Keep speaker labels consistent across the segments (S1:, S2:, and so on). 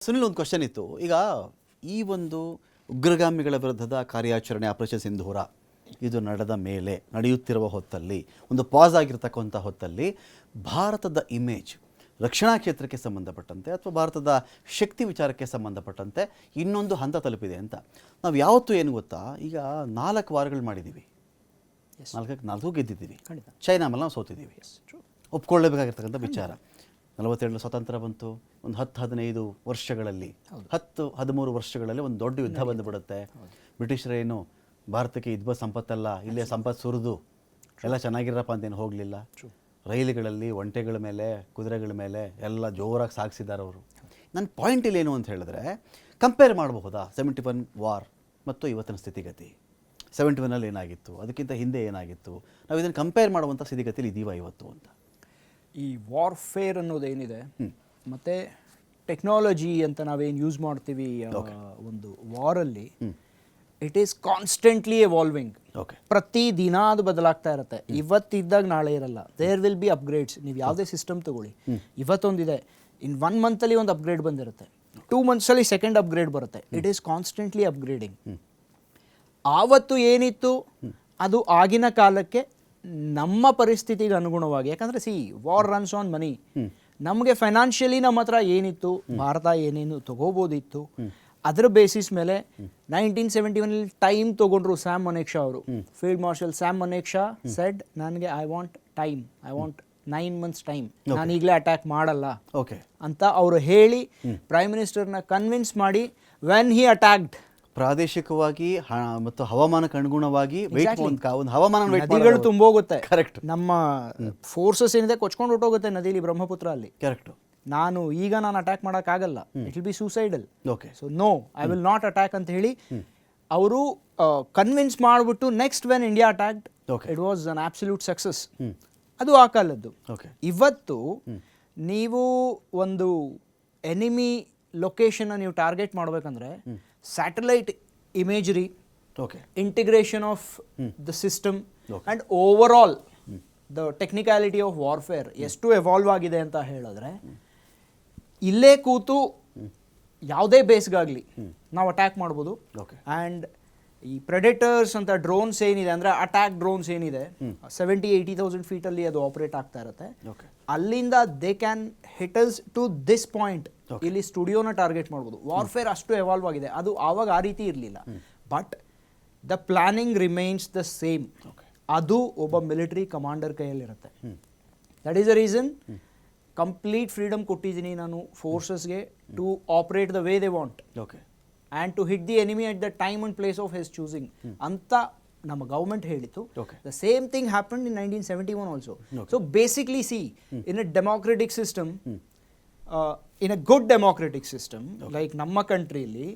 S1: ಸುನಿಲ್, ಒಂದು ಕ್ವಶನ್ ಇತ್ತು. ಈಗ ಈ ಒಂದು ಉಗ್ರಗಾಮಿಗಳ ವಿರುದ್ಧದ ಕಾರ್ಯಾಚರಣೆ ಆಪರೇಷನ್ ಸಿಂಧೂರ ಇದು ನಡೆಯುತ್ತಿರುವ ಹೊತ್ತಲ್ಲಿ, ಒಂದು ಪಾಸ್ ಆಗಿರ್ತಕ್ಕಂಥ ಹೊತ್ತಲ್ಲಿ ಭಾರತದ ಇಮೇಜ್ ರಕ್ಷಣಾ ಕ್ಷೇತ್ರಕ್ಕೆ ಸಂಬಂಧಪಟ್ಟಂತೆ ಅಥವಾ ಭಾರತದ ಶಕ್ತಿ ವಿಚಾರಕ್ಕೆ ಸಂಬಂಧಪಟ್ಟಂತೆ ಇನ್ನೊಂದು ಹಂತ ತಲುಪಿದೆ ಅಂತ ನಾವು ಯಾವತ್ತೂ ಏನು ಗೊತ್ತಾ, ಈಗ 4 ವಾರಗಳು ಮಾಡಿದ್ದೀವಿ, 4 ಗೆದ್ದಿದ್ದೀವಿ. ಚೈನಾ ಮೇಲೆ ನಾವು ಸೋತಿದ್ದೀವಿ, ಒಪ್ಕೊಳ್ಳಬೇಕಾಗಿರ್ತಕ್ಕಂಥ ವಿಚಾರ. 47 ಸ್ವಾತಂತ್ರ್ಯ ಬಂತು, ಒಂದು 10-15 ವರ್ಷಗಳಲ್ಲಿ 10-13 ವರ್ಷಗಳಲ್ಲಿ ಒಂದು ದೊಡ್ಡ ಯುದ್ಧ ಬಂದುಬಿಡುತ್ತೆ. ಬ್ರಿಟಿಷರೇನು ಭಾರತಕ್ಕೆ ಇದ್ದ ಸಂಪತ್ತಲ್ಲ, ಇಲ್ಲೇ ಸಂಪತ್ತು ಸುರಿದು ಎಲ್ಲ ಚೆನ್ನಾಗಿರಪ್ಪ ಅಂತೇನು ಹೋಗಲಿಲ್ಲ. ರೈಲುಗಳಲ್ಲಿ ಒಂಟೆಗಳ ಮೇಲೆ, ಕುದುರೆಗಳ ಮೇಲೆ ಎಲ್ಲ ಜೋರಾಗಿ ಸಾಗಿಸಿದ್ದಾರೆ ಅವರು. ನನ್ನ ಪಾಯಿಂಟ್ ಇಲ್ಲೇನು ಅಂತ ಹೇಳಿದ್ರೆ, ಕಂಪೇರ್ ಮಾಡಬಹುದಾ 71 ವಾರ್ ಮತ್ತು ಇವತ್ತಿನ ಸ್ಥಿತಿಗತಿ? 71ನಲ್ಲಿ ಏನಾಗಿತ್ತು, ಅದಕ್ಕಿಂತ ಹಿಂದೆ ಏನಾಗಿತ್ತು, ನಾವು ಇದನ್ನು ಕಂಪೇರ್ ಮಾಡುವಂಥ ಸ್ಥಿತಿಗತಿಯಲ್ಲಿ ಇದೀವ ಇವತ್ತು ಅಂತ.
S2: ಈ ವಾರ್ಫೇರ್ ಅನ್ನೋದೇನಿದೆ ಮತ್ತು ಟೆಕ್ನಾಲಜಿ ಅಂತ ನಾವೇನು ಯೂಸ್ ಮಾಡ್ತೀವಿ ಒಂದು ವಾರಲ್ಲಿ, ಇಟ್ ಈಸ್ ಕಾನ್ಸ್ಟೆಂಟ್ಲಿ ಎವಾಲ್ವಿಂಗ್. ಪ್ರತಿ ದಿನ ಅದು ಬದಲಾಗ್ತಾ ಇರುತ್ತೆ. ಇವತ್ತಿದ್ದಾಗ ನಾಳೆ ಇರಲ್ಲ. There will be upgrades. ನೀವು ಯಾವುದೇ ಸಿಸ್ಟಮ್ ತಗೊಳ್ಳಿ, ಇವತ್ತೊಂದಿದೆ, ಇನ್ 1 ಮಂತಲ್ಲಿ ಒಂದು ಅಪ್ಗ್ರೇಡ್ ಬಂದಿರುತ್ತೆ, 2 ಮಂತ್ಸಲ್ಲಿ ಸೆಕೆಂಡ್ ಅಪ್ಗ್ರೇಡ್ ಬರುತ್ತೆ. It is constantly upgrading. ಆವತ್ತು ಏನಿತ್ತು ಅದು ಆಗಿನ ಕಾಲಕ್ಕೆ ನಮ್ಮ ಪರಿಸ್ಥಿತಿಗೆ ಅನುಗುಣವಾಗಿ, ಯಾಕಂದರೆ ವಾರ್ ರನ್ಸ್ ಆನ್ ಮನಿ. ನಮಗೆ ಫೈನಾನ್ಷಿಯಲಿ ನಮ್ಮ ಹತ್ರ ಏನಿತ್ತು, ಭಾರತ ಏನೇನು ತಗೋಬೋದಿತ್ತು, ಅದರ ಬೇಸಿಸ್ ಮೇಲೆ 1971 ಟೈಮ್ ತೊಗೊಂಡ್ರು ಸ್ಯಾಮ್ ಮನೇಕ್ಷಾ ಅವರು. ಫೀಲ್ಡ್ ಮಾರ್ಷಲ್ ಸ್ಯಾಮ್ ಮನೇಕ್ಷಾ ಸೆಡ್, ನನಗೆ ಐ ವಾಂಟ್ 9 ಮಂತ್ಸ್ ಟೈಮ್, ನಾನು ಈಗಲೇ ಅಟ್ಯಾಕ್ ಮಾಡಲ್ಲ ಅಂತ ಅವರು ಹೇಳಿ ಪ್ರೈಮ್ ಮಿನಿಸ್ಟರ್ನ ಕನ್ವಿನ್ಸ್ ಮಾಡಿ, ವೆನ್ ಹಿ ಅಟ್ಯಾಕ್ಡ್,
S1: ಪ್ರಾದೇಶಿಕವಾಗಿ ಮತ್ತು ಹವಾಮಾನಕ್ಕೆ ಅನುಗುಣವಾಗಿ
S2: ನದಿಗಳು ತುಂಬೋಗುತ್ತೆ. ಕರೆಕ್ಟ್. ನಮ್ಮ ಫೋರ್ಸಸ್ ಏನಿದೆ ಕೊಚ್ಕೊಂಡು ಹೊಟ್ಟೋಗುತ್ತೆ ನದಿಲಿ, ಬ್ರಹ್ಮಪುತ್ರ ಅಲ್ಲಿ.
S1: ಕರೆಕ್ಟ್.
S2: ನಾನು ಅಟ್ಯಾಕ್ ಮಾಡೋಕ್ಕಾಗಲ್ಲ, it will be suicidal. So no, I will not attack ಅಂತ ಹೇಳಿ ಅವರು ಕನ್ವಿನ್ಸ್ ಮಾಡಿಬಿಟ್ಟು, next when India attacked, it was an absolute success. ಅದು ಆ ಕಾಲದ್ದು. ಇವತ್ತು ನೀವು ಒಂದು ಎನಿಮಿ ಲೊಕೇಶನ್ ನೀವು ಟಾರ್ಗೆಟ್ ಮಾಡಬೇಕಂದ್ರೆ satellite imagery, integration of the system and over all the technicality of warfare ಎಷ್ಟು ಎವಾಲ್ವ್ ಆಗಿದೆ ಅಂತ ಹೇಳಿದ್ರೆ, ಇಲ್ಲೇ ಕೂತು ಯಾವುದೇ ಬೇಸ್ಗಾಗಲಿ ನಾವು ಅಟ್ಯಾಕ್ ಮಾಡ್ಬೋದು. ಆ್ಯಂಡ್ ಈ ಪ್ರೆಡೆಟರ್ಸ್ ಅಂತ ಡ್ರೋನ್ಸ್ ಏನಿದೆ ಅಂದರೆ ಅಟ್ಯಾಕ್ ಡ್ರೋನ್ಸ್ ಏನಿದೆ, 70,000-80,000 ಫೀಟಲ್ಲಿ ಅದು ಆಪರೇಟ್ ಆಗ್ತಾ ಇರುತ್ತೆ. ಅಲ್ಲಿಂದ they can hit us to this point. ಇಲ್ಲಿ ಸ್ಟುಡಿಯೋನ ಟಾರ್ಗೆಟ್ ಮಾಡ್ಬೋದು. ವಾರ್ಫೇರ್ ಅಷ್ಟು ಎವಾಲ್ವ್ ಆಗಿದೆ. ಅದು ಆವಾಗ ಆ ರೀತಿ ಇರಲಿಲ್ಲ. But the planning remains the same. ಅದು ಒಬ್ಬ ಮಿಲಿಟರಿ ಕಮಾಂಡರ್ ಕೈಯಲ್ಲಿರುತ್ತೆ. That is the reason complete freedom ಕೊಟ್ಟಿದ್ದೀನಿ ನಾನು ಫೋರ್ಸಸ್ಗೆ to operate the way they want and to hit the enemy at the time and place of his choosing ಅಂತ ನಮ್ಮ government ಹೇಳಿತ್ತು. The same thing happened in 1971 also. So basically in a democratic system, in a good democratic system like ನಮ್ಮ ಕಂಟ್ರಿಯಲ್ಲಿ,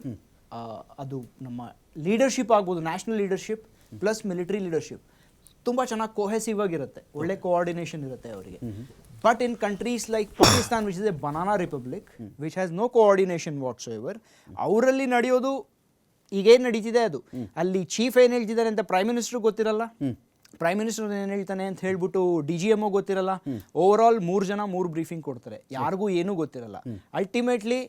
S2: ಅದು ನಮ್ಮ leadership ಆಗ್ಬೋದು, national leadership plus military leadership ತುಂಬ ಚೆನ್ನಾಗಿ ಕೊಹೆಸಿವ್ ಆಗಿರುತ್ತೆ, ಒಳ್ಳೆ ಕೋಆರ್ಡಿನೇಷನ್ ಇರುತ್ತೆ ಅವರಿಗೆ. But in countries like Pakistan, which is a banana republic, which has no coordination whatsoever, ಅವರಲ್ಲಿ ನಡೆಯೋದು ಈಗೇನು ನಡೀತಿದೆ ಅದು. ಅಲ್ಲಿ ಚೀಫ್ ಏನು ಹೇಳ್ತಿದ್ದಾರೆ ಅಂತ ಪ್ರೈಮ್ ಮಿನಿಸ್ಟರ್ ಗೊತ್ತಿರಲ್ಲ, ಪ್ರೈಮ್ ಮಿನಿಸ್ಟರ್ ಏನು ಹೇಳ್ತಾನೆ ಅಂತ ಹೇಳ್ಬಿಟ್ಟು DGMO ಗೊತ್ತಿರಲ್ಲ. ಓವರ್ ಆಲ್ 3 ಜನ 3 ಬ್ರೀಫಿಂಗ್ ಕೊಡ್ತಾರೆ, ಯಾರಿಗೂ ಏನೂ ಗೊತ್ತಿರಲ್ಲ. ಅಲ್ಟಿಮೇಟ್ಲಿ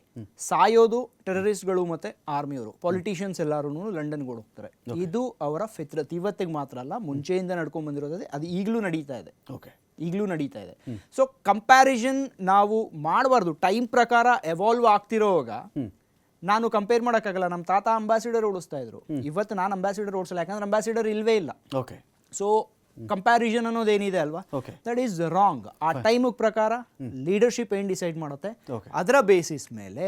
S2: ಸಾಯೋದು ಟೆರರಿಸ್ಟ್ಗಳು ಮತ್ತು ಆರ್ಮಿಯವರು, ಪೊಲಿಟಿಷಿಯನ್ಸ್ ಎಲ್ಲರೂ ಲಂಡನ್ಗೆ ಹೋಗ್ತಾರೆ. ಇದು ಅವರ ಫಿತ್ರತ್. ಇವತ್ತಿಗೆ ಮಾತ್ರ ಅಲ್ಲ, ಮುಂಚೆಯಿಂದ ನಡ್ಕೊಂಡು ಬಂದಿರೋದೇ, ಅದು ಈಗಲೂ ನಡೀತಾ ಇದೆ. ಸೊ ಕಂಪ್ಯಾರಿಸನ್ ನಾವು ಮಾಡಬಾರ್ದು. ಟೈಮ್ ಪ್ರಕಾರ ಎವಾಲ್ವ್ ಆಗ್ತಿರೋವಾಗ ನಾನು ಕಂಪೇರ್ ಮಾಡೋಕ್ಕಾಗಲ್ಲ. ನಮ್ಮ ತಾತ ಅಂಬಾಸಿಡರ್ ಓಡಿಸ್ತಾ ಇದ್ರು, ಇವತ್ತು ನಾನು ಅಂಬಾಸಿಡರ್ ಓಡಿಸಲ್ಲ, ಯಾಕಂದ್ರೆ ಅಂಬಾಸಿಡರ್ ಇಲ್ವೇ ಇಲ್ಲ. ಸೊ ಕಂಪ್ಯಾರಿಸನ್ ಅನ್ನೋದೇನಿದೆ ಅಲ್ವಾ, ದಟ್ ಈಸ್ ರಾಂಗ್. ಆ ಟೈಮ್ ಪ್ರಕಾರ ಲೀಡರ್ಶಿಪ್ ಏನು ಡಿಸೈಡ್ ಮಾಡುತ್ತೆ, ಅದರ ಬೇಸಿಸ್ ಮೇಲೆ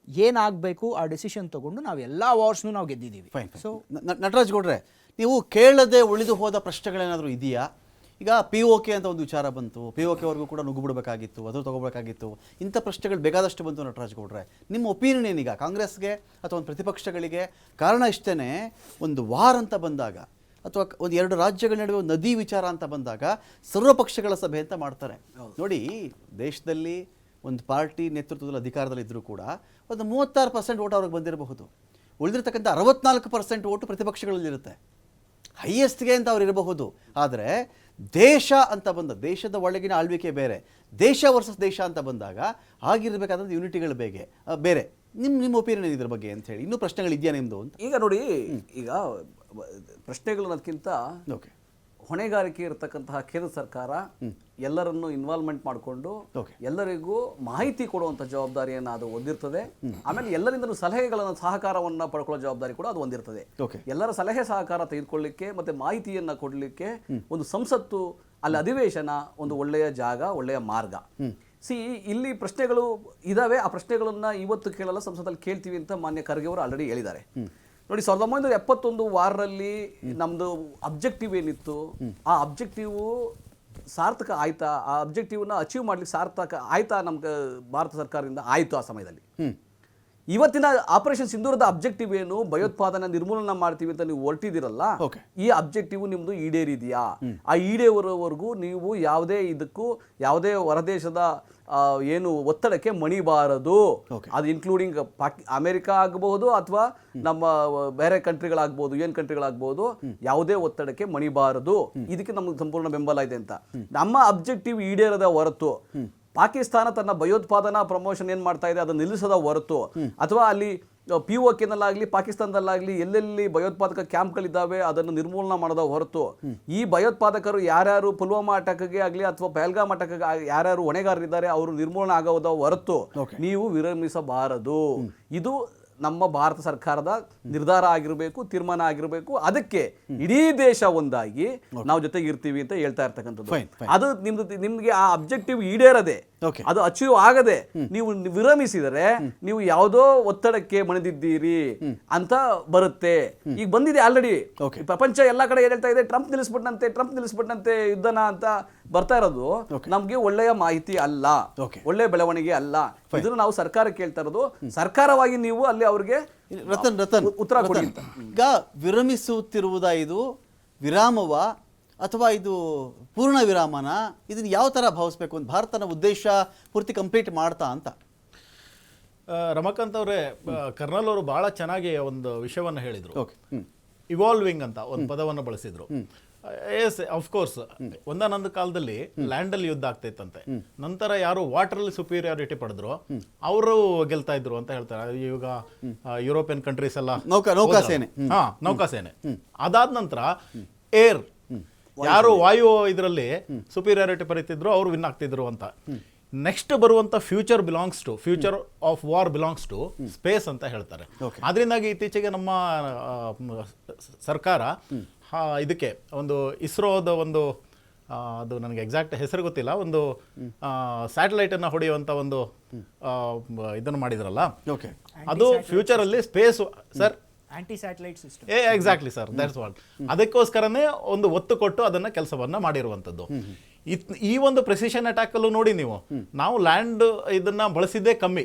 S2: ಏನಾಗಬೇಕು ಆ ಡಿಸಿಷನ್ ತಗೊಂಡು ನಾವು ಎಲ್ಲ ವಾರ್ಸ್ನು ನಾವು ಗೆದ್ದಿದ್ದೀವಿ.
S1: ಸೊ ನಟರಾಜ್ ಗೌಡ್ರೆ, ನೀವು ಕೇಳದೆ ಉಳಿದು ಹೋದ ಪ್ರಶ್ನೆಗಳೇನಾದರೂ ಇದೆಯಾ? ಈಗ POK ಅಂತ ಒಂದು ವಿಚಾರ ಬಂತು, POKವರೆಗೂ ಕೂಡ ನುಗ್ಗುಬಿಡಬೇಕಾಗಿತ್ತು, ಅದು ತಗೋಬೇಕಾಗಿತ್ತು, ಇಂಥ ಪ್ರಶ್ನೆಗಳು ಬೇಕಾದಷ್ಟು ಬಂತು. ನಟರಾಜ್ ಗೌಡ್ರೆ, ನಿಮ್ಮ ಒಪಿನಿಯನ್ ಏನೀಗ ಕಾಂಗ್ರೆಸ್ಗೆ ಅಥವಾ ಒಂದು ಪ್ರತಿಪಕ್ಷಗಳಿಗೆ? ಕಾರಣ ಇಷ್ಟೇ, ಒಂದು ವಾರ್ ಅಂತ ಬಂದಾಗ ಅಥವಾ ಒಂದು 2 ರಾಜ್ಯಗಳ ನಡುವೆ ಒಂದು ನದಿ ವಿಚಾರ ಅಂತ ಬಂದಾಗ ಸರ್ವಪಕ್ಷಗಳ ಸಭೆ ಅಂತ ಮಾಡ್ತಾರೆ. ನೋಡಿ, ದೇಶದಲ್ಲಿ ಒಂದು ಪಾರ್ಟಿ ನೇತೃತ್ವದಲ್ಲಿ ಅಧಿಕಾರದಲ್ಲಿದ್ದರೂ ಕೂಡ ಒಂದು 36% ಓಟ್ ಅವ್ರಿಗೆ ಬಂದಿರಬಹುದು, ಉಳಿದಿರ್ತಕ್ಕಂಥ 64% ಓಟು ಪ್ರತಿಪಕ್ಷಗಳಲ್ಲಿರುತ್ತೆ. ಹೈಯೆಸ್ಟ್ಗೆ ಅಂತ ಅವ್ರು ಇರಬಹುದು. ಆದರೆ ದೇಶ ಅಂತ ಬಂದ, ದೇಶದ ಒಳಗಿನ ಆಳ್ವಿಕೆ ಬೇರೆ, ದೇಶ ವರ್ಸಸ್ ದೇಶ ಅಂತ ಬಂದಾಗ ಆಗಿರಬೇಕಾದಂಥ ಯೂನಿಟಿಗಳು ಬೇರೆ. ನಿಮ್ಮ ಒಪಿನಿಯನ್ ಇದ್ರ ಬಗ್ಗೆ ಅಂತ ಹೇಳಿ, ಇನ್ನೂ ಪ್ರಶ್ನೆಗಳಿದೆಯಾ ನಿಮ್ಮದು ಅಂತ?
S3: ಈಗ ನೋಡಿ, ಈಗ ಪ್ರಶ್ನೆಗಳು ಅನ್ನೋದಕ್ಕಿಂತ
S1: ಓಕೆ,
S3: ಹೊಣೆಗಾರಿಕೆ ಇರತಕ್ಕಂತಹ ಕೇಂದ್ರ ಸರ್ಕಾರ ಎಲ್ಲರನ್ನು ಇನ್ವಾಲ್ವ್ಮೆಂಟ್ ಮಾಡಿಕೊಂಡು ಎಲ್ಲರಿಗೂ ಮಾಹಿತಿ ಕೊಡುವಂಥ ಜವಾಬ್ದಾರಿಯನ್ನು ಅದು ಹೊಂದಿರ್ತದೆ. ಆಮೇಲೆ ಎಲ್ಲರಿಂದಲೂ ಸಲಹೆಗಳನ್ನು ಸಹಕಾರವನ್ನು ಪಡ್ಕೊಳ್ಳೋ ಜವಾಬ್ದಾರಿ ಕೂಡ ಅದು ಹೊಂದಿರ್ತದೆ. ಎಲ್ಲರ ಸಲಹೆ ಸಹಕಾರ ತೆಗೆದುಕೊಳ್ಳಿಕ್ಕೆ ಮತ್ತೆ ಮಾಹಿತಿಯನ್ನು ಕೊಡಲಿಕ್ಕೆ ಒಂದು ಸಂಸತ್ತು, ಅಲ್ಲಿ ಅಧಿವೇಶನ ಒಂದು ಒಳ್ಳೆಯ ಜಾಗ, ಒಳ್ಳೆಯ ಮಾರ್ಗ. ಇಲ್ಲಿ ಪ್ರಶ್ನೆಗಳು ಇದಾವೆ. ಆ ಪ್ರಶ್ನೆಗಳನ್ನ ಇವತ್ತು ಕೇಳಲ್ಲ, ಸಂಸತ್ತಲ್ಲಿ ಕೇಳ್ತೀವಿ ಅಂತ ಮಾನ್ಯ ಖರ್ಗೆ ಅವರು ಆಲ್ರೆಡಿ ಹೇಳಿದ್ದಾರೆ. ನೋಡಿ, 1971 ವಾರದಲ್ಲಿ ನಮ್ದು ಅಬ್ಜೆಕ್ಟಿವ್ ಏನಿತ್ತು, ಆ ಅಬ್ಜೆಕ್ಟಿವ್ ಸಾರ್ಥಕ ಆಯ್ತಾ, ಆ ಅಬ್ಜೆಕ್ಟಿವ್ನ ಅಚೀವ್ ಮಾಡ್ಲಿಕ್ಕೆ ಸಾರ್ಥಕ ಆಯ್ತಾ ನಮ್ಗೆ ಭಾರತ ಸರ್ಕಾರದಿಂದ ಆಯ್ತು ಆ ಸಮಯದಲ್ಲಿ. ಇವತ್ತಿನ ಆಪರೇಷನ್ ಸಿಂಧೂರದ ಅಬ್ಜೆಕ್ಟಿವ್ ಏನು, ಭಯೋತ್ಪಾದನೆ ನಿರ್ಮೂಲನೆ ಮಾಡ್ತೀವಿ ಅಂತ ನೀವು ಹೊರಟಿದಿರಲ್ಲ, ಈ ಅಬ್ಜೆಕ್ಟಿವ್ ನಿಮ್ದು ಈಡೇರಿದೆಯಾ? ಆ ಈಡೇರೋವರೆಗೂ ನೀವು ಯಾವುದೇ ಇದಕ್ಕೂ, ಯಾವುದೇ ಹೊರದೇಶದ ಏನು ಒತ್ತಡಕ್ಕೆ ಮಣಿಬಾರದು. ಅದು ಇನ್ಕ್ಲೂಡಿಂಗ್ ಅಮೆರಿಕ ಆಗಬಹುದು ಅಥವಾ ನಮ್ಮ ಬೇರೆ ಕಂಟ್ರಿಗಳಾಗ್ಬೋದು, UN ಕಂಟ್ರಿಗಳಾಗ್ಬೋದು, ಯಾವುದೇ ಒತ್ತಡಕ್ಕೆ ಮಣಿಬಾರದು. ಇದಕ್ಕೆ ನಮ್ಗೆ ಸಂಪೂರ್ಣ ಬೆಂಬಲ ಇದೆ ಅಂತ. ನಮ್ಮ ಅಬ್ಜೆಕ್ಟಿವ್ ಈಡೇರದ ಹೊರತು ಪಾಕಿಸ್ತಾನ ತನ್ನ ಭಯೋತ್ಪಾದನಾ ಪ್ರಮೋಷನ್ ಏನ್ ಮಾಡ್ತಾ ಇದೆ ಅದನ್ನು ನಿಲ್ಲಿಸದ ಹೊರತು, ಅಥವಾ ಅಲ್ಲಿ POKನಲ್ಲಾಗ್ಲಿ ಪಾಕಿಸ್ತಾನದಲ್ಲಾಗ್ಲಿ ಎಲ್ಲೆಲ್ಲಿ ಭಯೋತ್ಪಾದಕ ಕ್ಯಾಂಪ್ಗಳಿದ್ದಾವೆ ಅದನ್ನು ನಿರ್ಮೂಲನೆ ಮಾಡೋದ ಹೊರತು, ಈ ಭಯೋತ್ಪಾದಕರು ಯಾರ್ಯಾರು ಪುಲ್ವಾಮಾ ಅಟ್ಯಾಕ್ಗೆ ಆಗಲಿ ಅಥವಾ ಪಹಲ್ಗಾಮ್ ಅಟ್ಯಾಕ್ಗೆ ಯಾರ್ಯಾರು ಹೊಣೆಗಾರರಿದ್ದಾರೆ ಅವರು ನಿರ್ಮೂಲನೆ ಆಗೋದ ಹೊರತು ನೀವು ವಿರಮಿಸಬಾರದು. ಇದು ನಮ್ಮ ಭಾರತ ಸರ್ಕಾರದ ನಿರ್ಧಾರ ಆಗಿರಬೇಕು, ತೀರ್ಮಾನ ಆಗಿರಬೇಕು. ಅದಕ್ಕೆ ಇಡೀ ದೇಶ ಒಂದಾಗಿ ನಾವು ಜೊತೆಗೆ ಇರ್ತೀವಿ ಅಂತ ಹೇಳ್ತಾ ಇರ್ತಕ್ಕಂಥದ್ದು. ಅದು ನಿಮ್ಗೆ ಆ ಅಬ್ಜೆಕ್ಟಿವ್ ಈಡೇರದೆ, ಅದು ಅಚೀವ್ ಆಗದೆ ನೀವು ವಿರಮಿಸಿದರೆ ನೀವು ಯಾವುದೋ ಒತ್ತಡಕ್ಕೆ ಮಣಿದಿದ್ದೀರಿ ಅಂತ ಬರುತ್ತೆ. ಈಗ ಬಂದಿದೆ ಆಲ್ರೆಡಿ. ಪ್ರಪಂಚ ಎಲ್ಲಾ ಕಡೆ ಏನ್ ಹೇಳ್ತಾ ಇದೆ, ಟ್ರಂಪ್ ನಿಲ್ಲಿಸ್ಬಿಟ್ನಂತೆ ಯುದ್ಧನ ಅಂತ ಬರ್ತಾ ಇರೋದು ನಮ್ಗೆ ಒಳ್ಳೆಯ ಮಾಹಿತಿ ಅಲ್ಲ, ಒಳ್ಳೆಯ ಬೆಳವಣಿಗೆ ಅಲ್ಲ. ಇದನ್ನು ನಾವು ಸರ್ಕಾರ ಕೇಳ್ತಾ ಇರೋದು. ಸರ್ಕಾರವಾಗಿ ನೀವು ಅಲ್ಲಿ ಅವ್ರಿಗೆ
S1: ರತನ್
S3: ಉತ್ತರ ಕೊಡಿ.
S1: ಈಗ ವಿರಮಿಸುತ್ತಿರುವುದಾ, ಇದು ವಿರಾಮವ ಅಥವಾ ಇದು ಪೂರ್ಣ ವಿರಾಮನ? ಇದನ್ನ ಯಾವ ತರ ಭಾವಿಸ್ಬೇಕು ಅಂತ, ಭಾರತನ ಉದ್ದೇಶ ಪೂರ್ತಿ ಕಂಪ್ಲೀಟ್ ಮಾಡ್ತಾ ಅಂತ?
S4: ರಮಾಕಾಂತ್ ಅವರೇ, ಕರ್ನಲ್ ಅವರು ಬಹಳ ಚೆನ್ನಾಗಿ ಒಂದು ವಿಷಯವನ್ನು ಹೇಳಿದ್ರು. ಇವಾಲ್ವಿಂಗ್ ಅಂತ ಒಂದು ಪದವನ್ನು ಬಳಸಿದ್ರು. ಎಸ್, ಅಫ್ಕೋರ್ಸ್, ಒಂದಾನೊಂದು ಕಾಲದಲ್ಲಿ ಲ್ಯಾಂಡ್ ಅಲ್ಲಿ ಯುದ್ಧ ಆಗ್ತಾ ಇತ್ತಂತೆ. ನಂತರ ಯಾರು ವಾಟರ್ ಅಲ್ಲಿ ಸುಪೀರಿಯಾರಿಟಿ ಪಡೆದ್ರು ಅವರು ಗೆಲ್ತಾ ಇದ್ರು ಅಂತ ಹೇಳ್ತಾರೆ. ಈಗ ಯುರೋಪಿಯನ್ ಕಂಟ್ರೀಸ್ ಎಲ್ಲ
S1: ನೌಕಾಸೇನೆ,
S4: ನೌಕಾಸೇನೆ. ಅದಾದ ನಂತರ ಏರ್, ಯಾರು ವಾಯು ಇದರಲ್ಲಿ ಸುಪೀರಿಯಾರಿಟಿ ಪರೀತಿದ್ರು ಅವರು ವಿನ್ ಆಗ್ತಿದ್ರು ಅಂತ. ನೆಕ್ಸ್ಟ್ ಬರುವಂತ future of war belongs to space ಅಂತ ಹೇಳ್ತಾರೆ. ಅದರಿಂದಾಗಿ ಇತ್ತೀಚೆಗೆ ನಮ್ಮ ಸರ್ಕಾರ ಇದಕ್ಕೆ ಒಂದು ಇಸ್ರೋದ ಒಂದು ಅದು ನನಗೆ ಎಕ್ಸಾಕ್ಟ್ ಹೆಸರು ಗೊತ್ತಿಲ್ಲ, ಒಂದು ಸ್ಯಾಟಲೈಟ್ ಅನ್ನ ಹೊಡೆಯುವಂತ ಒಂದು ಇದನ್ನು ಮಾಡಿದ್ರಲ್ಲ, ಅದು ಫ್ಯೂಚರ್ ಅಲ್ಲಿ space sir
S2: anti satellite system.
S4: Exactly sir, that's what. ಅದಕ್ಕೋಸ್ಕರನೇ ಒಂದು ಒತ್ತು ಕೊಟ್ಟು ಅದನ್ನ ಕೆಲಸವನ್ನ ಮಾಡಿರುವಂತದ್ದು. ಈ ಒಂದು ಪ್ರೆಸಿಷನ್ ಅಟ್ಯಾಕ್ ಅಲ್ಲೂ ನೋಡಿ ನೀವು, ನಾವು ಲ್ಯಾಂಡ್ ಇದನ್ನ ಬಳಸಿದ್ದೇ ಕಮ್ಮಿ,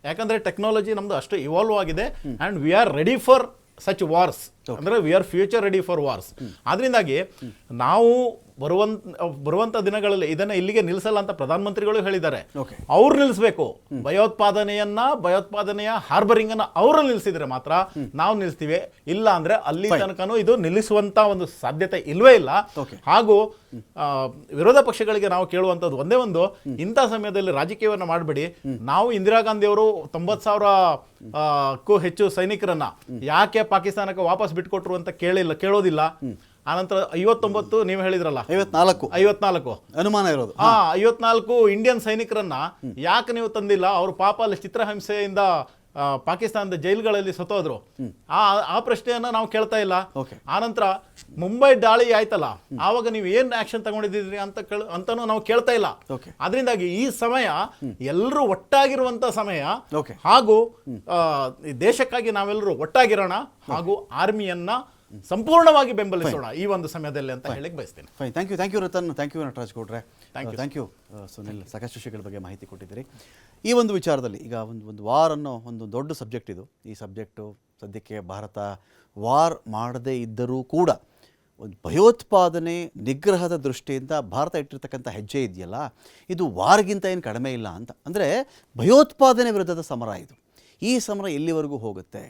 S4: ಯಾಕಂದ್ರೆ ಟೆಕ್ನಾಲಜಿ ನಮ್ದು ಅಷ್ಟು ಇವಾಲ್ವ್ ಆಗಿದೆ and we are ready for such wars. ಅಂದ್ರೆ we are future ready for wars. ಆದ್ರಿಂದಾಗಿ ನಾವು ಬರುವಂತ ದಿನಗಳಲ್ಲಿ ಇದನ್ನ ಇಲ್ಲಿಗೆ ನಿಲ್ಲಿಸಲ್ಲ ಅಂತ ಪ್ರಧಾನಮಂತ್ರಿಗಳು ಹೇಳಿದ್ದಾರೆ. ಅವ್ರು ನಿಲ್ಲಿಸಬೇಕು ಭಯೋತ್ಪಾದನೆಯ ಹಾರ್ಬರಿಂಗ್ ಅನ್ನ ಅವರು ನಿಲ್ಲಿಸಿದ್ರೆ ಮಾತ್ರ ನಾವು ನಿಲ್ಲಿಸ್ತೀವಿ. ಇಲ್ಲ ಅಂದ್ರೆ ಅಲ್ಲಿ ತನಕನೂ ಇದು ನಿಲ್ಲಿಸುವಂತ ಒಂದು ಸಾಧ್ಯತೆ ಇಲ್ವೇ ಇಲ್ಲ. ಹಾಗೂ ವಿರೋಧ ಪಕ್ಷಗಳಿಗೆ ನಾವು ಕೇಳುವಂತದ್ದು ಒಂದೇ ಒಂದು, ಇಂಥ ಸಮಯದಲ್ಲಿ ರಾಜಕೀಯವನ್ನ ಮಾಡಬೇಡಿ. ನಾವು ಇಂದಿರಾ ಗಾಂಧಿ ಅವರು 90,000ಕ್ಕೂ ಹೆಚ್ಚು ಸೈನಿಕರನ್ನ ಯಾಕೆ ಪಾಕಿಸ್ತಾನಕ್ಕೆ ವಾಪಸ್ ಬಿಟ್ಕೊಟ್ರು ಅಂತ ಕೇಳೋದಿಲ್ಲ. ಆನಂತರ 59 ನೀವು ಹೇಳಿದ್ರಲ್ಲ, 54
S1: ಅನುಮಾನ ಇರೋದು,
S4: 54 ಇಂಡಿಯನ್ ಸೈನಿಕರನ್ನ ಯಾಕೆ ನೀವು ತಂದಿಲ್ಲ? ಅವ್ರ ಪಾಪ ಅಲ್ಲಿ ಚಿತ್ರಹಿಂಸೆಯಿಂದ ಪಾಕಿಸ್ತಾನದ ಜೈಲ್ಗಳಲ್ಲಿ ಸತ್ತೋದ್ರು. ಆ ಪ್ರಶ್ನೆಯನ್ನ ನಾವು ಕೇಳ್ತಾ ಇಲ್ಲ. ಆನಂತರ ಮುಂಬೈ ದಾಳಿ ಆಯ್ತಲ್ಲ, ಆವಾಗ ನೀವು ಏನ್ ಆಕ್ಷನ್ ತಗೊಂಡಿದ್ದೀರಿ ಅಂತಾನು ನಾವು ಕೇಳ್ತಾ ಇಲ್ಲ. ಅದರಿಂದಾಗಿ ಈ ಸಮಯ ಎಲ್ಲರೂ ಒಟ್ಟಾಗಿರುವಂತ ಸಮಯ. ಹಾಗೂ ದೇಶಕ್ಕಾಗಿ ನಾವೆಲ್ಲರೂ ಒಟ್ಟಾಗಿರೋಣ, ಹಾಗೂ ಆರ್ಮಿಯನ್ನ ಸಂಪೂರ್ಣವಾಗಿ ಬೆಂಬಲಿಸೋಣ ಈ ಒಂದು ಸಮಯದಲ್ಲಿ ಅಂತ ಹೇಳಿಕ್ ಬಯಸ್ತೇನೆ.
S1: Thank you Ratan, thank you Nataraj ಗೌಡ್ರೆ, ಥ್ಯಾಂಕ್ ಯು ಸುನಿಲ್. ಸಾಕಷ್ಟು ವಿಷಯಗಳ ಬಗ್ಗೆ ಮಾಹಿತಿ ಕೊಟ್ಟಿದ್ದೀರಿ. ಈ ಒಂದು ವಿಚಾರದಲ್ಲಿ ಈಗ ಒಂದು ವಾರ್ ಅನ್ನೋ ಒಂದು ದೊಡ್ಡ ಸಬ್ಜೆಕ್ಟ್ ಇದು. ಈ ಸಬ್ಜೆಕ್ಟು ಸದ್ಯಕ್ಕೆ ಭಾರತ ವಾರ್ ಮಾಡದೇ ಇದ್ದರೂ ಕೂಡ ಒಂದು ಭಯೋತ್ಪಾದನೆ ನಿಗ್ರಹದ ದೃಷ್ಟಿಯಿಂದ ಭಾರತ ಇಟ್ಟಿರ್ತಕ್ಕಂಥ ಹೆಜ್ಜೆ ಇದೆಯಲ್ಲ, ಇದು ವಾರ್ಗಿಂತ ಏನು ಕಡಿಮೆ ಇಲ್ಲ ಅಂತ. ಅಂದರೆ ಭಯೋತ್ಪಾದನೆ ವಿರುದ್ಧದ ಸಮರ ಇದು. ಈ ಸಮರ ಎಲ್ಲಿವರೆಗೂ ಹೋಗುತ್ತೆ?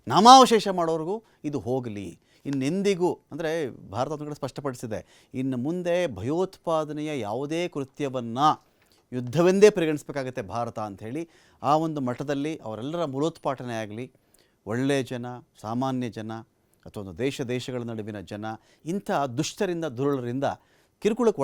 S1: ನಾಮಾವಶೇಷ ಮಾಡೋರಿಗೂ ಇದು ಹೋಗಲಿ. ಇನ್ನೆಂದಿಗೂ ಅಂದರೆ ಭಾರತ ಒಂದು ಕಡೆ ಸ್ಪಷ್ಟಪಡಿಸಿದೆ, ಇನ್ನು ಮುಂದೆ ಭಯೋತ್ಪಾದನೆಯ ಯಾವುದೇ ಕೃತ್ಯವನ್ನು ಯುದ್ಧವೆಂದೇ ಪರಿಗಣಿಸಬೇಕಾಗತ್ತೆ ಭಾರತ ಅಂಥೇಳಿ ಆ ಒಂದು ಮಟ್ಟದಲ್ಲಿ ಅವರೆಲ್ಲರ ಮೂಲೋತ್ಪಾಟನೆ ಆಗಲಿ, ಒಳ್ಳೆಯ ಜನ, ಸಾಮಾನ್ಯ ಜನ ಅಥವಾ ಒಂದು ದೇಶಗಳ ನಡುವಿನ ಜನ ಇಂಥ ದುಷ್ಟರಿಂದ ದುರುಳರಿಂದ ಕಿರುಕುಳಕ್ಕೆ